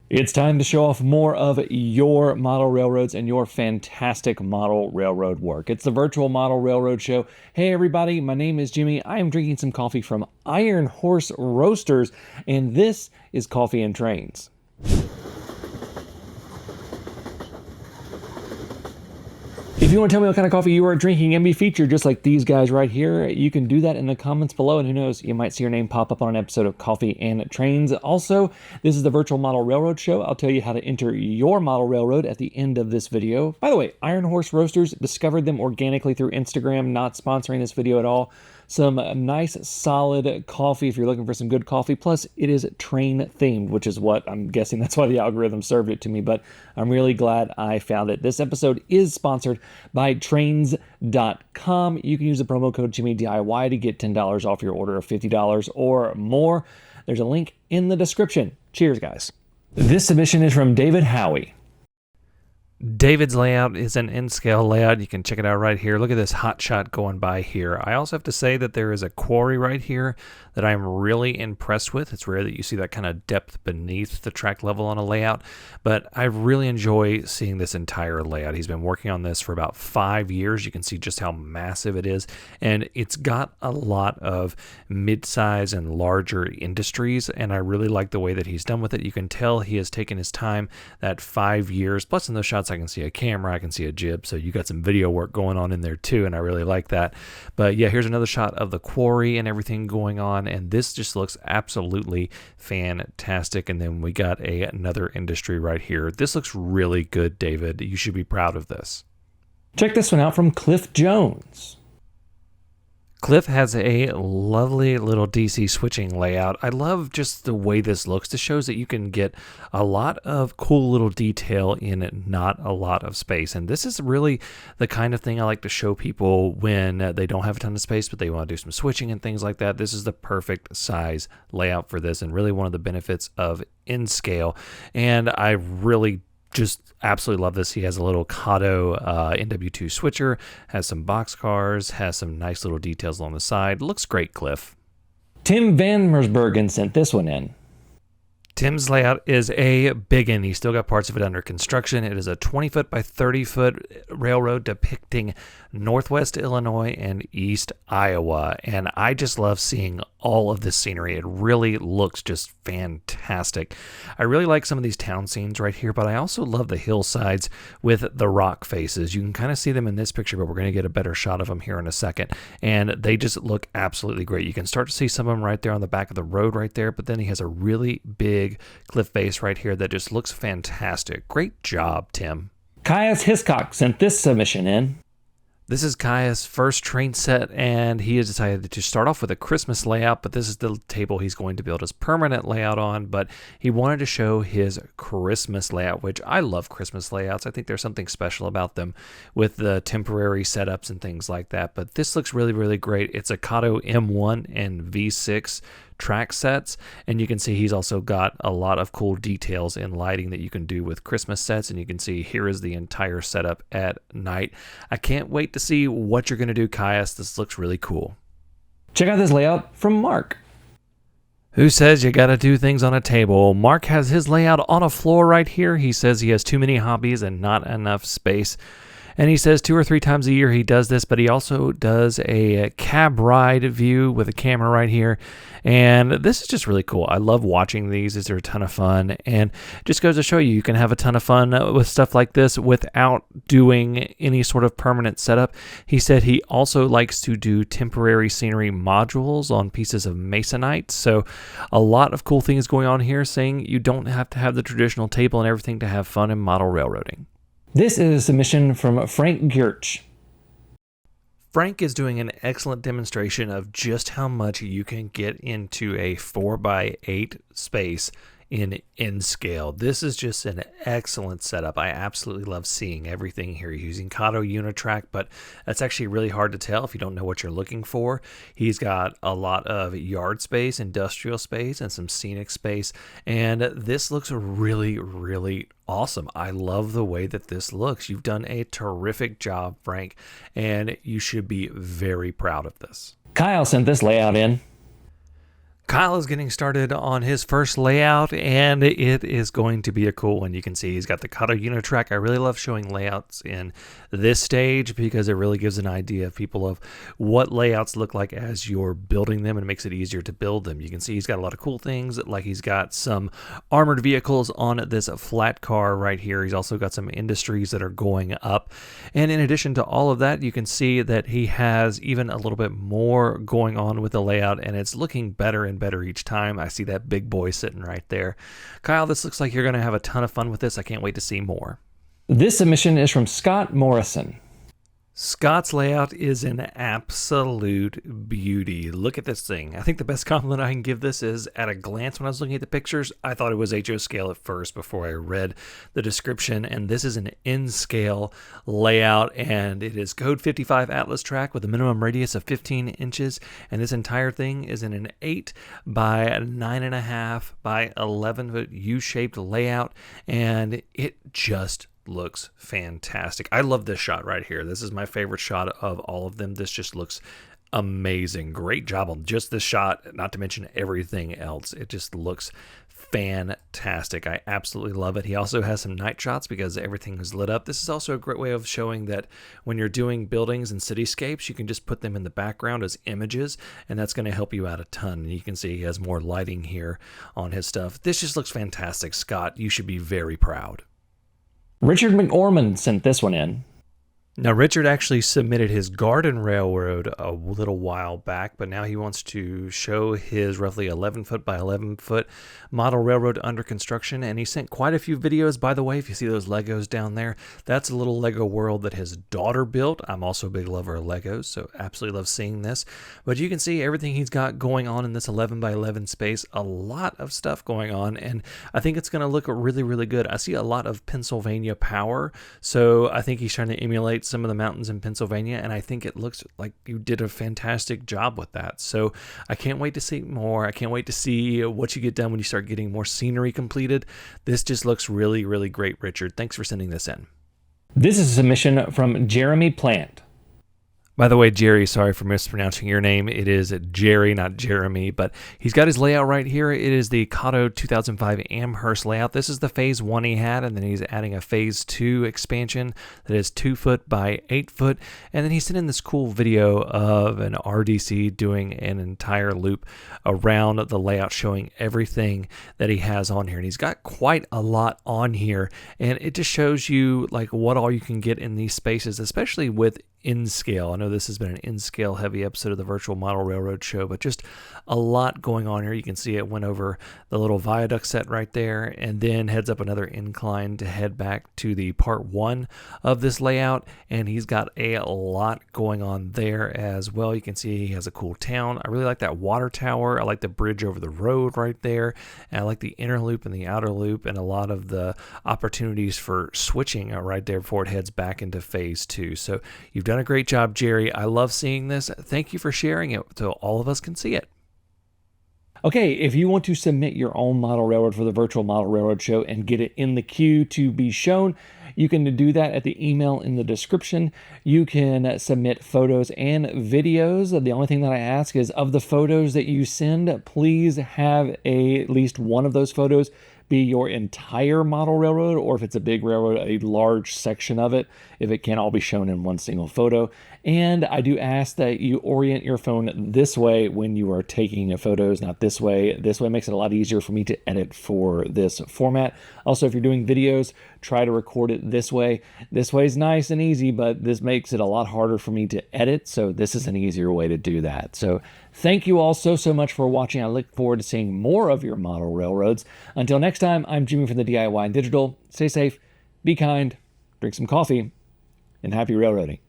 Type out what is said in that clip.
It's time to show off more of your model railroads and your fantastic model railroad work. It's the Virtual Model Railroad Show. Hey everybody, my name is Jimmy. I am drinking some coffee from Iron Horse Roasters, and this is Coffee and Trains. If you want to tell me what kind of coffee you are drinking and be featured just like these guys right here, you can do that in the comments below, and who knows, you might see your name pop up on an episode of Coffee and Trains. Also, this is the Virtual Model Railroad Show. I'll tell you how to enter your model railroad at the end of this video. By the way, Iron Horse Roasters, discovered them organically through Instagram, not sponsoring this video at all. Some nice solid coffee if you're looking for some good coffee. Plus, it is train themed, which is what I'm guessing that's why the algorithm served it to me, but I'm really glad I found it. This episode is sponsored by trains.com. You can use the promo code JimmyDIY to get $10 off your order of $50 or more. There's a link in the description. Cheers, guys. This submission is from David Howe. David's layout is an N-scale layout. You can check it out right here. Look at this hot shot going by here. I also have to say that there is a quarry right here that I'm really impressed with. It's rare that you see that kind of depth beneath the track level on a layout, but I really enjoy seeing this entire layout. He's been working on this for about 5 years. You can see just how massive it is, and it's got a lot of mid-size and larger industries, and I really like the way that he's done with it. You can tell he has taken his time, that 5 years, plus in those shots I can see a camera, I can see a jib, so you got some video work going on in there too, and I really like that. But yeah, here's another shot of the quarry and everything going on, and this just looks absolutely fantastic. And then we got another industry right here. This looks really good, David. You should be proud of this. Check this one out from Cliff Jones. Cliff has a lovely little DC switching layout. I love just the way this looks. This shows that you can get a lot of cool little detail in not a lot of space. And this is really the kind of thing I like to show people when they don't have a ton of space, but they want to do some switching and things like that. This is the perfect size layout for this, and really one of the benefits of N-scale. And I really just absolutely love this. He has a little Kato NW2 switcher, has some boxcars, has some nice little details along the side. Looks great, Cliff. Tim Vanmersbergen sent this one in. Tim's layout is a big one. He's still got parts of it under construction. It is a 20-foot by 30-foot railroad depicting Northwest Illinois and East Iowa. And I just love seeing all of this scenery. It really looks just fantastic. I really like some of these town scenes right here, but I also love the hillsides with the rock faces. You can kind of see them in this picture, but we're going to get a better shot of them here in a second. And they just look absolutely great. You can start to see some of them right there on the back of the road right there, but then he has a really big cliff face right here that just looks fantastic. Great job, Tim. Caius Hiscocock sent this submission in. This is Kai's first train set, and he has decided to start off with a Christmas layout, but this is the table he's going to build his permanent layout on. But he wanted to show his Christmas layout, which I love Christmas layouts. I think there's something special about them with the temporary setups and things like that. But this looks really, really great. It's a Kato M1 and V6 track sets, and you can see he's also got a lot of cool details in lighting that you can do with Christmas sets, and you can see here is the entire setup at night. I can't wait to see what you're going to do, Caius. This looks really cool. Check out this layout from Mark. Who says you got to do things on a table? Mark has his layout on a floor right here. He says he has too many hobbies and not enough space. And he says 2 or 3 times a year he does this, but he also does a cab ride view with a camera right here. And this is just really cool. I love watching these. These are a ton of fun. And just goes to show you, you can have a ton of fun with stuff like this without doing any sort of permanent setup. He said he also likes to do temporary scenery modules on pieces of masonite. So a lot of cool things going on here, saying you don't have to have the traditional table and everything to have fun in model railroading. This is a submission from Frank Girch. Frank is doing an excellent demonstration of just how much you can get into a 4x8 space in N-scale. This is just an excellent setup. I absolutely love seeing everything here. He's using Kato Unitrack, but that's actually really hard to tell if you don't know what you're looking for. He's got a lot of yard space, industrial space, and some scenic space, and this looks really, really awesome. I love the way that this looks. You've done a terrific job, Frank, and you should be very proud of this. Kyle sent this layout in. Kyle is getting started on his first layout, and it is going to be a cool one. You can see he's got the Kato Unitrack. I really love showing layouts in this stage because it really gives an idea of people of what layouts look like as you're building them, and it makes it easier to build them. You can see he's got a lot of cool things, like he's got some armored vehicles on this flat car right here. He's also got some industries that are going up. And in addition to all of that, you can see that he has even a little bit more going on with the layout, and it's looking better and better each time. I see that big boy sitting right there. Kyle, this looks like you're going to have a ton of fun with this. I can't wait to see more. This submission is from Scott Morrison. Scott's layout is an absolute beauty. Look at this thing. I think the best compliment I can give this is, at a glance when I was looking at the pictures, I thought it was HO scale at first before I read the description, and this is an N-scale layout, and it is code 55 Atlas track with a minimum radius of 15 inches, and this entire thing is in an 8 by 9.5 by 11 foot U-shaped layout, and it just looks fantastic. I love this shot right here. This is my favorite shot of all of them. This just looks amazing. Great job on just this shot, not to mention everything else. It just looks fantastic. I absolutely love it. He also has some night shots because everything is lit up. This is also a great way of showing that when you're doing buildings and cityscapes, you can just put them in the background as images, and that's going to help you out a ton. And you can see he has more lighting here on his stuff. This just looks fantastic. Scott, you should be very proud. Richard Mcorman sent this one in. Now, Richard actually submitted his garden railroad a little while back, but now he wants to show his roughly 11 foot by 11 foot model railroad under construction, and he sent quite a few videos. By the way, if you see those Legos down there, that's a little Lego world that his daughter built. I'm also a big lover of Legos, so absolutely love seeing this. But you can see everything he's got going on in this 11 by 11 space, a lot of stuff going on, and I think it's going to look really, really good. I see a lot of Pennsylvania power, so I think he's trying to emulate some of the mountains in Pennsylvania, and I think it looks like you did a fantastic job with that. So I can't wait to see more. I can't wait to see what you get done when you start getting more scenery completed. This just looks really, really great, Richard. Thanks for sending this in. This is a submission from Jeremy Plant. By the way, Jerry, sorry for mispronouncing your name. It is Jerry, not Jeremy, but he's got his layout right here. It is the Kato 2005 Amherst layout. This is the phase 1 he had, and then he's adding a phase 2 expansion that is 2 foot by 8 foot. And then he sent in this cool video of an RDC doing an entire loop around the layout, showing everything that he has on here. And he's got quite a lot on here, and it just shows you like what all you can get in these spaces, especially with in-scale. I know this has been an in-scale heavy episode of the Virtual Model Railroad Show, but just a lot going on here. You can see it went over the little viaduct set right there, and then heads up another incline to head back to the part 1 of this layout, and he's got a lot going on there as well. You can see he has a cool town. I really like that water tower. I like the bridge over the road right there, and I like the inner loop and the outer loop, and a lot of the opportunities for switching right there before it heads back into phase 2. So you've done a great job, Jerry. I love seeing this. Thank you for sharing it so all of us can see it. Okay, if you want to submit your own model railroad for the Virtual Model Railroad Show and get it in the queue to be shown, you can do that at the email in the description. You can submit photos and videos. The only thing that I ask is, of the photos that you send, please have at least one of those photos be your entire model railroad, or if it's a big railroad, a large section of it, if it can't all be shown in one single photo. And I do ask that you orient your phone this way when you are taking photos, not this way. This way makes it a lot easier for me to edit for this format. Also, if you're doing videos, try to record it this way. This way is nice and easy, but this makes it a lot harder for me to edit, so this is an easier way to do that. So thank you all so much for watching. I look forward to seeing more of your model railroads. Until next time, I'm Jimmy from the DIY and Digital. Stay safe, be kind, drink some coffee, and happy railroading.